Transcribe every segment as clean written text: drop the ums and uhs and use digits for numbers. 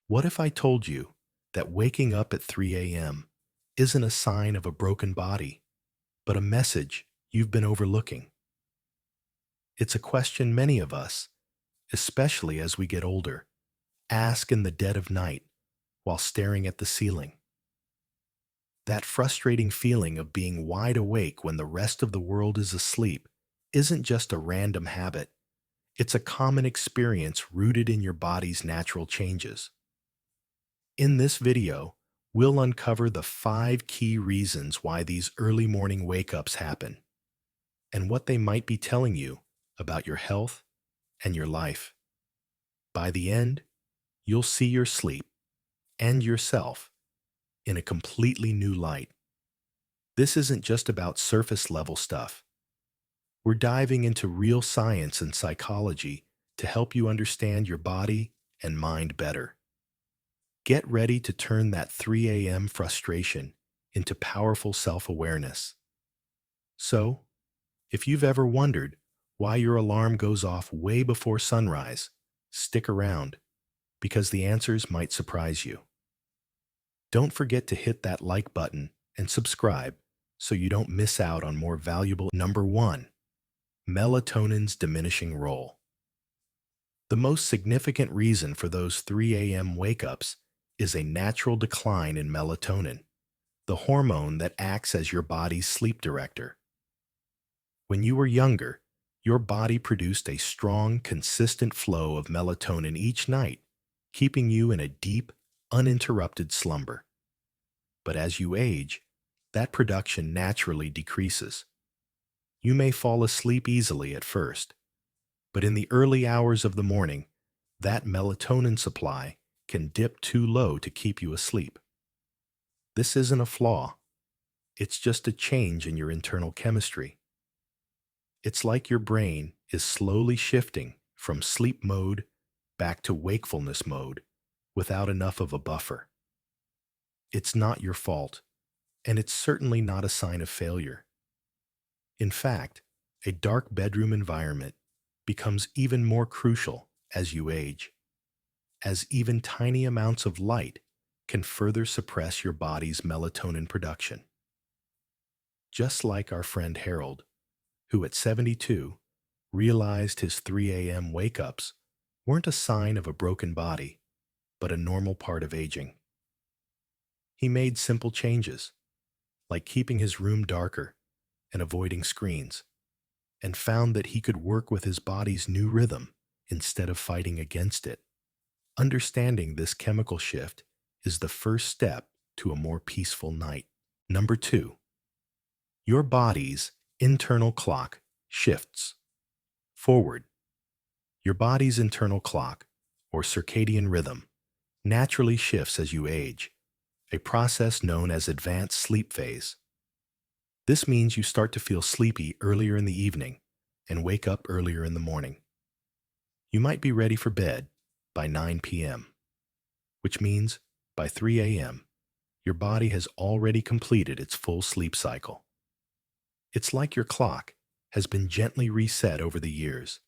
What if I told you that waking up at 3 a.m. isn't a sign of a broken body, but a message you've been overlooking? It's a question many of us, especially as we get older, ask in the dead of night while staring at the ceiling. That frustrating feeling of being wide awake when the rest of the world is asleep isn't just a random habit, it's a common experience rooted in your body's natural changes. In this video, we'll uncover the 5 key reasons why these early morning wake-ups happen and what they might be telling you about your health and your life. By the end, you'll see your sleep and yourself in a completely new light. This isn't just about surface level stuff. We're diving into real science and psychology to help you understand your body and mind better. Get ready to turn that 3 a.m. frustration into powerful self-awareness. So, if you've ever wondered why your alarm goes off way before sunrise, stick around because the answers might surprise you. Don't forget to hit that like button and subscribe so you don't miss out on more valuable. Number 1. Melatonin's diminishing role. The most significant reason for those 3 a.m. wake-ups is a natural decline in melatonin, the hormone that acts as your body's sleep director. When you were younger, your body produced a strong, consistent flow of melatonin each night, keeping you in a deep, uninterrupted slumber. But as you age, that production naturally decreases. You may fall asleep easily at first, but in the early hours of the morning, that melatonin supply can dip too low to keep you asleep. This isn't a flaw, it's just a change in your internal chemistry. It's like your brain is slowly shifting from sleep mode back to wakefulness mode without enough of a buffer. It's not your fault, and it's certainly not a sign of failure. In fact, a dark bedroom environment becomes even more crucial as you age, as even tiny amounts of light can further suppress your body's melatonin production. Just like our friend Harold, who at 72 realized his 3 a.m. wake-ups weren't a sign of a broken body, but a normal part of aging. He made simple changes, like keeping his room darker and avoiding screens, and found that he could work with his body's new rhythm instead of fighting against it. Understanding this chemical shift is the first step to a more peaceful night. Number 2. Your body's internal clock shifts forward. Your body's internal clock, or circadian rhythm, naturally shifts as you age, a process known as advanced sleep phase. This means you start to feel sleepy earlier in the evening and wake up earlier in the morning. You might be ready for bed by 9 p.m., which means by 3 a.m., your body has already completed its full sleep cycle. It's like your clock has been gently reset over the years,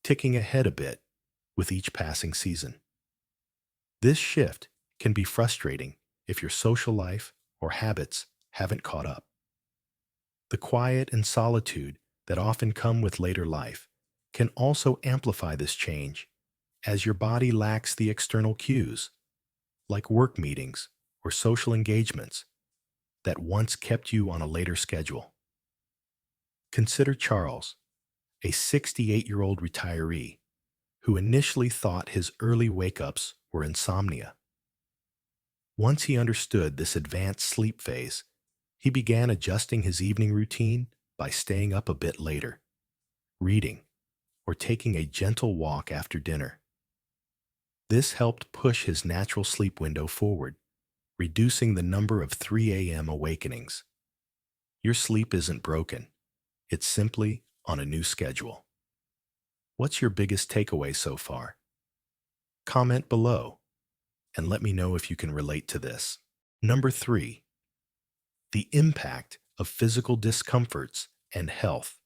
ticking ahead a bit with each passing season. This shift can be frustrating if your social life or habits haven't caught up. The quiet and solitude that often come with later life can also amplify this change as your body lacks the external cues, like work meetings or social engagements, that once kept you on a later schedule. Consider Charles, a 68-year-old retiree who initially thought his early wake-ups were insomnia. Once he understood this advanced sleep phase, he began adjusting his evening routine by staying up a bit later, reading, or taking a gentle walk after dinner. This helped push his natural sleep window forward, reducing the number of 3 a.m. awakenings. Your sleep isn't broken, it's simply on a new schedule. What's your biggest takeaway so far? Comment below and let me know if you can relate to this. Number 3. The impact of physical discomforts and health.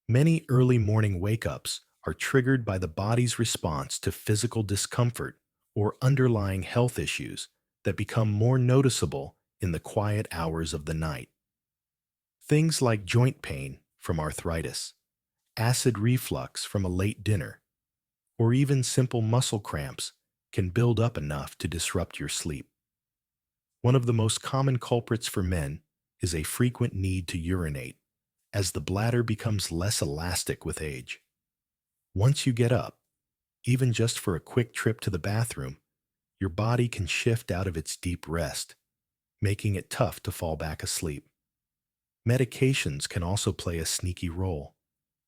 Many early morning wake-ups are triggered by the body's response to physical discomfort or underlying health issues that become more noticeable in the quiet hours of the night. Things like joint pain from arthritis, acid reflux from a late dinner, or even simple muscle cramps can build up enough to disrupt your sleep. One of the most common culprits for men is a frequent need to urinate, as the bladder becomes less elastic with age. Once you get up, even just for a quick trip to the bathroom, your body can shift out of its deep rest, making it tough to fall back asleep. Medications can also play a sneaky role,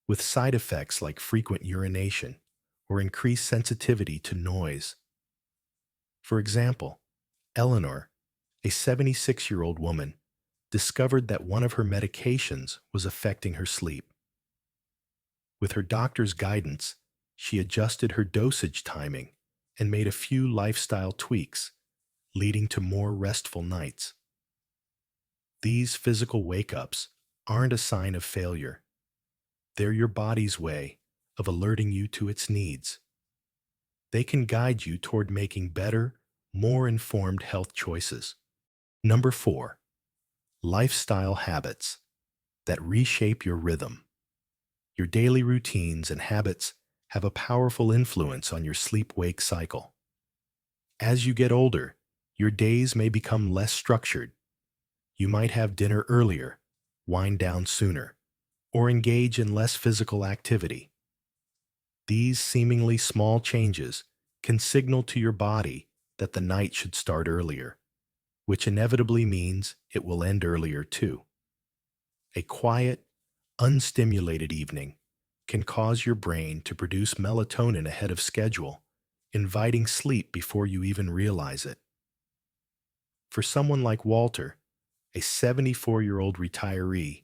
with side effects like frequent urination or increased sensitivity to noise. For example, Eleanor, a 76-year-old woman, discovered that one of her medications was affecting her sleep. With her doctor's guidance, she adjusted her dosage timing and made a few lifestyle tweaks, leading to more restful nights. These physical wake-ups aren't a sign of failure. They're your body's way of alerting you to its needs. They can guide you toward making better, more informed health choices. Number 4. Lifestyle habits that reshape your rhythm. Your daily routines and habits have a powerful influence on your sleep-wake cycle. As you get older, your days may become less structured. You might have dinner earlier, wind down sooner, or engage in less physical activity. These seemingly small changes can signal to your body that the night should start earlier, which inevitably means it will end earlier too. A quiet, unstimulated evening can cause your brain to produce melatonin ahead of schedule, inviting sleep before you even realize it. For someone like Walter, a 74-year-old retiree,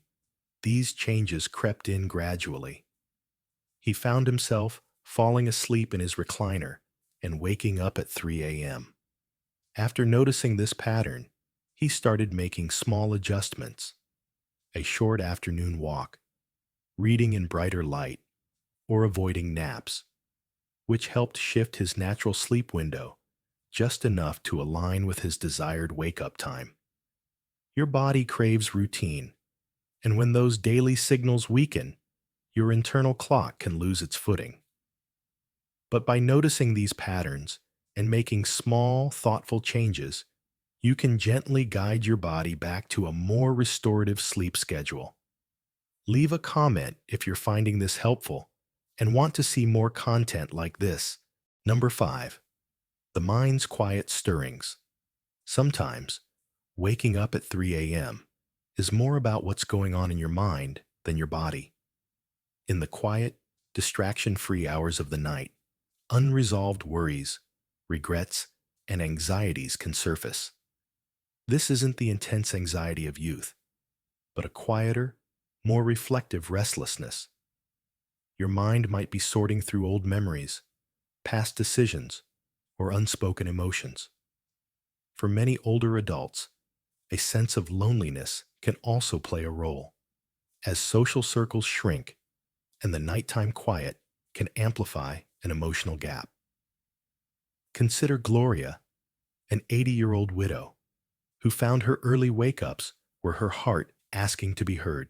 these changes crept in gradually. He found himself falling asleep in his recliner and waking up at 3 a.m. After noticing this pattern, he started making small adjustments: a short afternoon walk, reading in brighter light, or avoiding naps, which helped shift his natural sleep window just enough to align with his desired wake-up time. Your body craves routine, and when those daily signals weaken, your internal clock can lose its footing. But by noticing these patterns and making small, thoughtful changes, you can gently guide your body back to a more restorative sleep schedule. Leave a comment if you're finding this helpful and want to see more content like this. Number 5. The mind's quiet stirrings. Sometimes, waking up at 3 a.m. is more about what's going on in your mind than your body. In the quiet, distraction-free hours of the night, unresolved worries, regrets, and anxieties can surface. This isn't the intense anxiety of youth, but a quieter, more reflective restlessness. Your mind might be sorting through old memories, past decisions, or unspoken emotions. For many older adults, a sense of loneliness can also play a role, as social circles shrink and the nighttime quiet can amplify an emotional gap. Consider Gloria, an 80-year-old widow, who found her early wake-ups were her heart asking to be heard.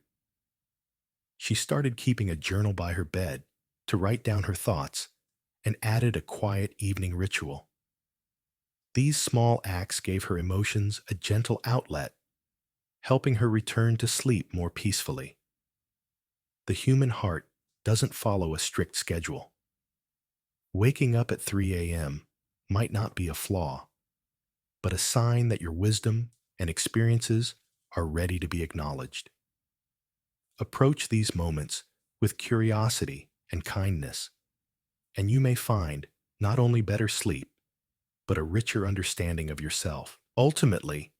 She started keeping a journal by her bed to write down her thoughts and added a quiet evening ritual. These small acts gave her emotions a gentle outlet, helping her return to sleep more peacefully. The human heart doesn't follow a strict schedule. Waking up at 3 a.m. might not be a flaw, but a sign that your wisdom and experiences are ready to be acknowledged. Approach these moments with curiosity and kindness, and you may find not only better sleep, but a richer understanding of yourself. Ultimately,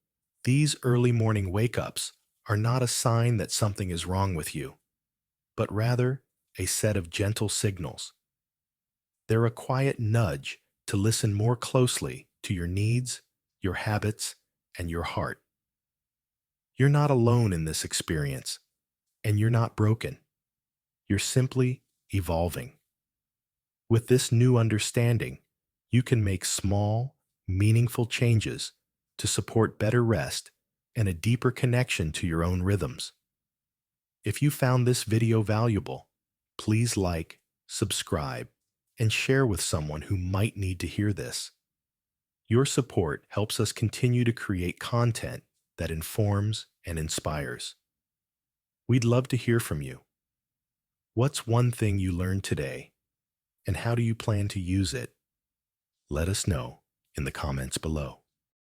these early morning wake-ups are not a sign that something is wrong with you, but rather a set of gentle signals. They're a quiet nudge to listen more closely to your needs, your habits, and your heart. You're not alone in this experience, and you're not broken. You're simply evolving. With this new understanding, You can make small, meaningful changes to support better rest and a deeper connection to your own rhythms. If you found this video valuable, please like, subscribe, and share with someone who might need to hear this. Your support helps us continue to create content that informs and inspires. We'd love to hear from you. What's one thing you learned today, and how do you plan to use it? Let us know in the comments below.